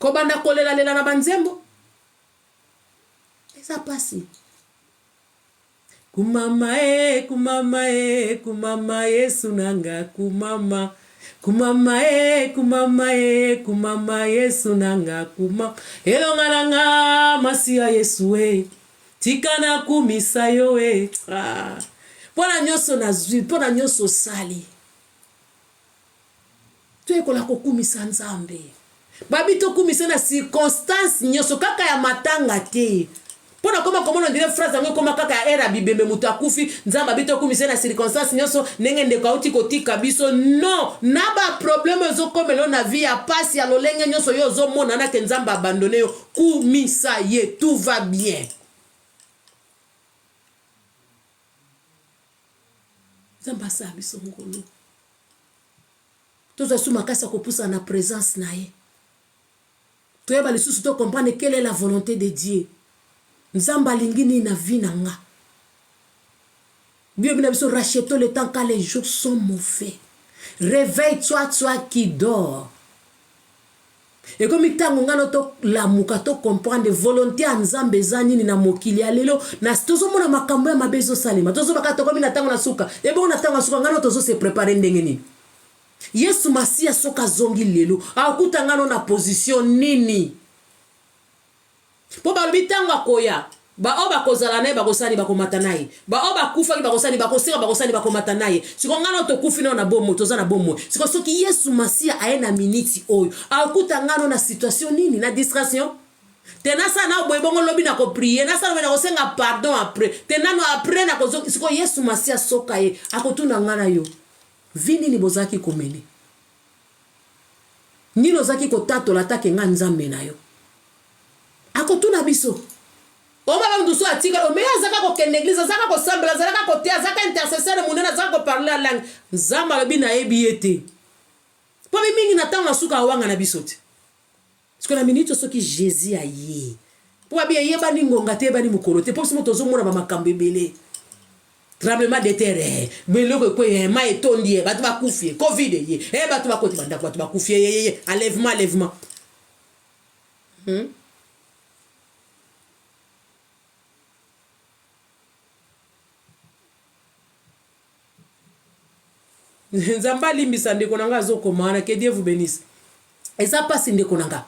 Kobanda kolela lela na banzembo. Eza pasi. Kumama kumama kumama Yesu nanga kumama. Kumama kumama kumama Yesu nanga kumama. Elonga nanga masia Yesu tikana kumisa yo Pona nyoso na zwi, pona nyoso sali. Tu kola kokumisa Nzambe. Babi to kumisa na circonstance nyoso kaka ya matanga te. Pona koma on dirait phrase yango koma kaka ya era bibembe mutu akufi Nzambe bito kumisa na circonstance nyoso nenge ndeko auti kotika biso. Non, na ba problème zo komelo na vie ya pasi ya lolenge nyoso yo zo mona na ke Nzambe abandonné yo kumisa ye, tout va bien. Nzambe sa biso ngolo. Toza suma kasa ko poussa na présence na ye. Toyeba lisusu to comprendre quelle est la volonté de Dieu. Nzamba lingini na vie na nga. Bible biso rachetons le temps quand les jours sont mauvais. Réveille-toi, toi qui dors. Et comme itango ngano to la muka to comprendre volonté ya Nzambe zani na mokili ya lelo na tozo mona makambo ya mabezo salima. Tozo baka to komi na tango na suka. E bon na tango na suka ngano tozo se préparer ndenge nini. Yesu Masia soka zongi lelo. Akuta ngano na position nini. Po ba bitango akoya. Ba oba kozala naye bakosani bakomata naye. Ba oba kufa ki bakosani bakosira bakosani bakomata naye. Siko ngano to kufi na bomo toza na bomo. Siko soki Yesu Masia aena miniti oyo. Akuta ngano na situation nini na distraction. Tenasa na boy bongo lobi na ko prier. Nasa na ko senga pardon après. Tenano après na ko siko Yesu Masia soka ye. Akotuna ngana yo. Vini ni bozaki komene. Nino zaki ko tato la take nga Nzambe na yo. Akotuna biso. Oma ba mduso atika o meya zaka ko ken église zaka ko sambela zaka ko tia zaka intercesseur munena zaka ko parler la langue Nzamba lobi na ebiete. Po mingi na tanga suka wanga na bisote. Siko na minute soki Jésus aye. Po ba bien yeba ni ngonga te ba ni mukolote po simo tozo mona ba makambo ebele. Tremblement de terre. Mais le ko ma etondi ba to ba kufie covid ye. Ba to ba ko banda ba to ba kufie ye enlèvement. Nzamba limbisa ndeko nanga zokomana que Dieu vous bénisse. Et ça passe ndeko nanga.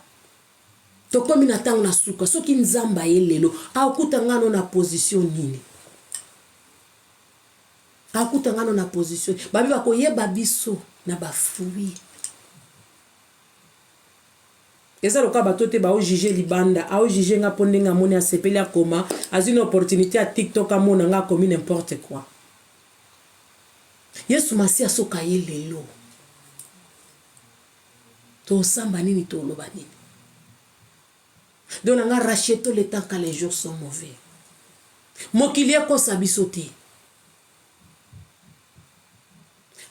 To komi na tango na suka soki Nzamba yelelo akuta ngano na position nini. Akuta ngano na position. Babi bako yeba biso na ba fruit. Eza loka batote ba o juger libanda, a o juger nga pondenga moni a sepeli akoma, as une opportunité à TikTok amona nga komi n'importe quoi. Yesu Masia soka ye lelo. To samba nini to loba nini. Donc nga rachetons le temps quand les jours sont mauvais. Mokili ko sabisote.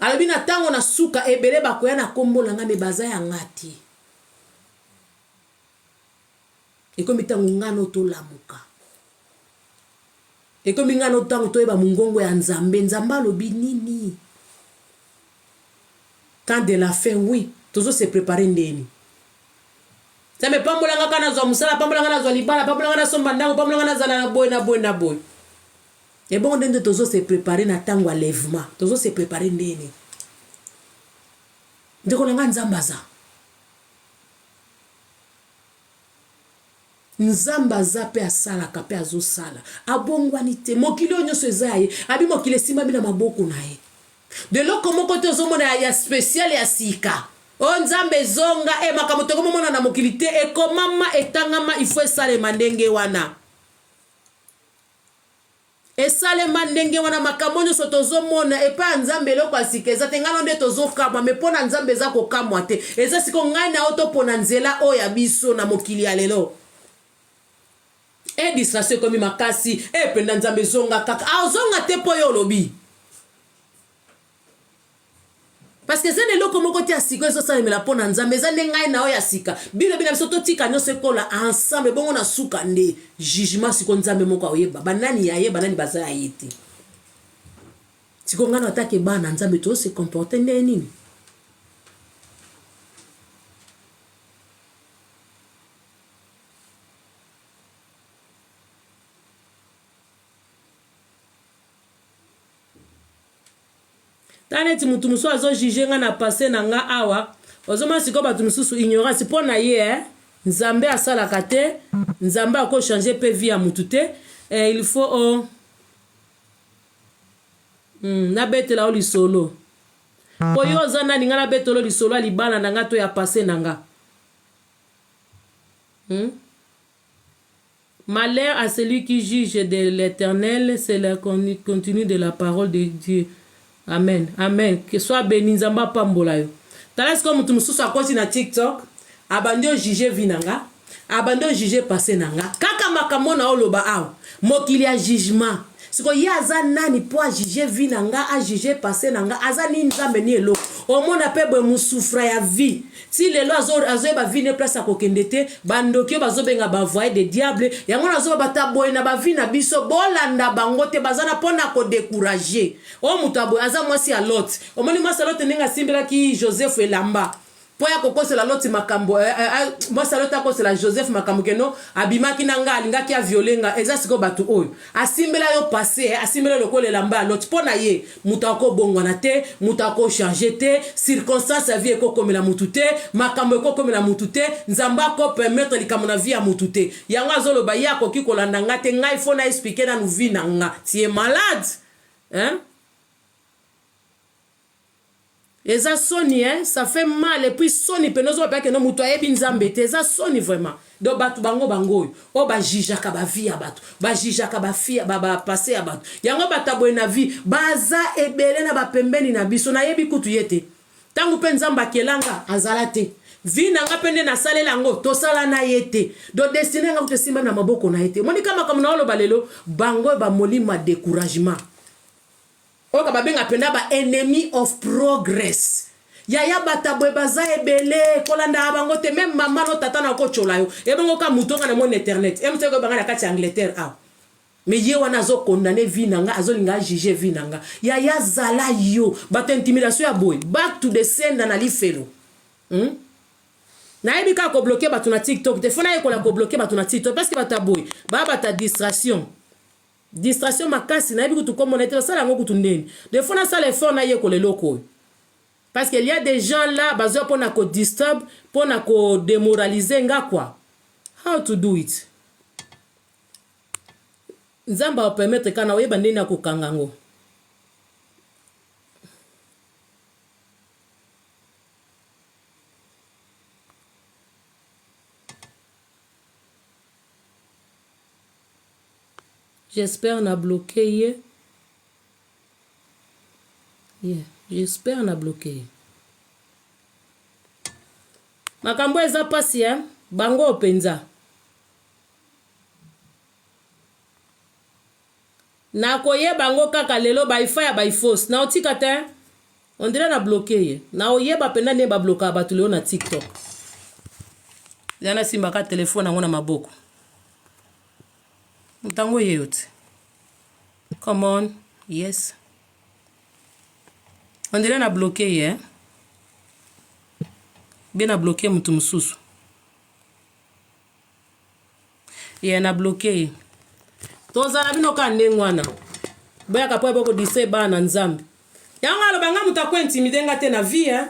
Alabi na tango na suka ebele bakoya na kombo na nga me baza ya ngati. Ekomi tango ngano to lamuka. Ekomi ngano tango to eba mungongo ya Nzambe Nzamba lobi nini. Quand de la fin oui, toujours se préparer ndeni. Ça me pambola nga kana zo musala, pambola nga na zo libala, pambola nga na somba ndango, pambola nga na zala na boy. Et bon ndende toujours se préparer na tango enlèvement, toujours se préparer ndeni. Ndeko nga Nzambaza. Nzambaza pe asala ka pe azo sala. Abongwani te mokili onyoso ezaye, abi mokili simba bina maboko na ye. De lo komo kote ozomona ya spécial ya sika. O Nzambe zonga makamoto komo mona na mokili te e komama etangama il faut esale mandenge wana. Esale mandenge wana makamonyo sotozomona epa Nzambe loko asika ezate ngano nde tozokama me pona Nzambe za kokamwa te. Eza siko ngai na oto pona nzela o ya biso na mokili ya lelo. E distraction komi makasi penda Nzambe zonga kaka azonga te po yo lobi. Parce que c'est le loco moko ti asiko eso sa mela pona Nzambe za ngai na o ya sika. Bino bina biso to tika nyose kola ensemble bongo na suka nde jugement siko Nzambe moko oyeba banani ya yeba nani baza ayete. Siko ngana atake bana Nzambe to se comporter nini. taneti mutu musu azo juger nga na passé na nga awa ozoma siko batu mususu ignorance po na ye nzambe asalaka te nzambe ako changer pe vie ya mutu te il faut na betela o lisolo po yo oza nani nga na betelo lisolo libana na nga to ya passé na nga Malheur à celui qui juge de l'Éternel, c'est le contenu de la parole de Dieu. Amen. Amen. Que soit béni Nzamba pambola yo. Talas comme tu mususu akosi na TikTok, abando juger vinanga, abando juger passé nanga. Kaka makambo na oloba aw. Mokili ya jugement. Siko ye aza nani po a juger vinanga, a juger passé nanga, aza ni nzambe ni elo. Omona pe bwe musufra ya vie. Si lelo azo ba vie ne place a kokende te, bandoki bazo benga ba voyer de diable, yango nazo bata boy na ba vie na biso bolanda bango te bazana pona ko décourager. O mutabo aza mwasi a lot. Omoni mwasi a lot nenga simbela ki Joseph Elamba. Poya kokose la loti makambo mwasi a lot akose la Joseph makambo keno abimaki nanga alinga ki a violenga eza siko batu oyo. Asimbela yo passé, asimbela lokole Elamba a lot pona ye mutako bongwana te, mutako changer te, circonstance a vie ko komela mutu te, makambo ko komela mutu te, nzamba ko permettre likambo na vie ya mutu te. Yango azoloba ya koki kolanda nga te ngai fo na expliquer na nuvi na nga. Tu es malade. Hein? Eza soni, hein? Ça fait mal. Et puis soni, penozo pa que no muto ayebi nzambe te. Eza soni vraiment. Do batu bango bango. O ba jijaka ba vie ya batu. Ba jijaka ba fia ba passé ya batu. Yango batabo na vie. Baza ebele na ba pembeni na biso na yebi kutu yete. Tangu pe nzamba kelanga azala te. Vi nanga pende na sale lango to sala na yete. Do destiné nga kutesimba na maboko na yete. Moni kama na olo balelo bango ba molima découragement. Oka babenga penda ba enemy of progress. Yaya batabwe baza ebele kolanda abango te même maman no tata na ko chola yo. Ebongo ka mutonga na mon internet. Emteko banga na kati Angleterre a. Mais ye wana zo condamner vie nanga azolinga juger vie nanga. Yaya zala yo bato intimidation ya boy. Back to the sender na lifelo. Na ebika ko bloquer bato na TikTok. Te fona ye ko la ko bloquer bato na TikTok parce que bataboy. Ba bata distraction. Distraction makasi na yebi tu komonete sala ngo kutu ndeni des fois na sala effort na ye ko le loko parce qu'il y a des gens là bazo pona ko disturb pona ko démoraliser nga quoi. How to do it? Nzamba o permettre kana oyeba ndeni na ko kangango. J'espère na bloqué. J'espère na bloqué. Makambo eza pasi bango openza. Na koye bango kaka lelo ba ifa ya ba ifos. Na otika te. On dirait na bloqué. Na oye ba penda ne ba bloka batu leo na TikTok. Yana simba ka telefone ngona maboko. Mutango yeyote. Come on. Yes. On dirait na bloqué, bien na bloqué mutu mususu. Na bloqué. Toza na bino ka ndengwana. Baya kapoe boko dise ba na nzambe. Yango alobanga mutakwa intimide nga te na vie,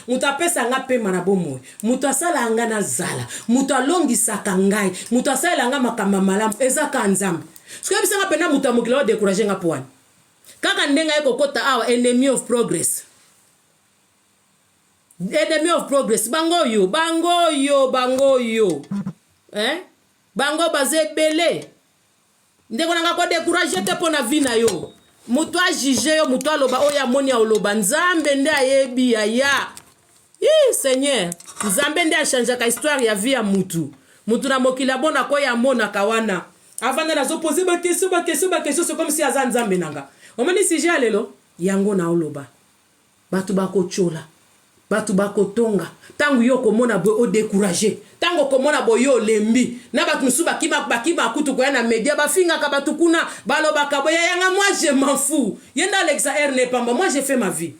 mutapesa nga pema na bomoy. Mutasala nga na zala. Mutalongisaka ngai. Mutasala nga makamba malamu. Eza ka nzambe. Siko bisa nga pena mutamukila wa décourager nga poani. Kaka ndenga eko kota awa enemy of progress. Enemy of progress. Bango yo. Bango baze bele. Ndeko nanga ko décourager te pona vie na yo. Mutu a juger yo, mutu aloba oya moni ya oloba nzambe nde ayebi ya. Seigneur, nzambe nde a changer ka histoire ya vie ya mutu. Mutu na mokila bona ko ya mona kawana. Avant de nazo poser ba question, c'est comme si azan nzambe nanga. Omoni si jalelo yango na oloba. Batu bako chola. Batu bako tonga. Tangu yo komona bo o décourager. Tango komona bo yo lembi. Na batu musuba bakima kutu ko na media ba finga ka batu kuna baloba ka boya yanga moi je m'en fous. Yenda Alexa R ne pamba moi j'ai fait ma vie.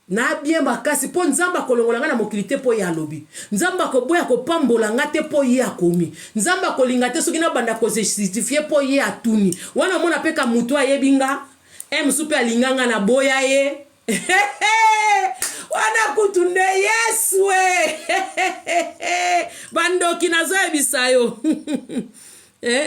Na bien bakasi po nzamba kolongolanga na mokilité po ya lobi. Nzamba ko boya ko pambola ngate po ye akomi. Nzamba ko lingate soki na banda ko se justifier po ye atuni. Wana mona peka mutu ayebinga Msupe alinganga na boya ye. Wana kutunde Yesu we. Bandoki nazo ebisayo.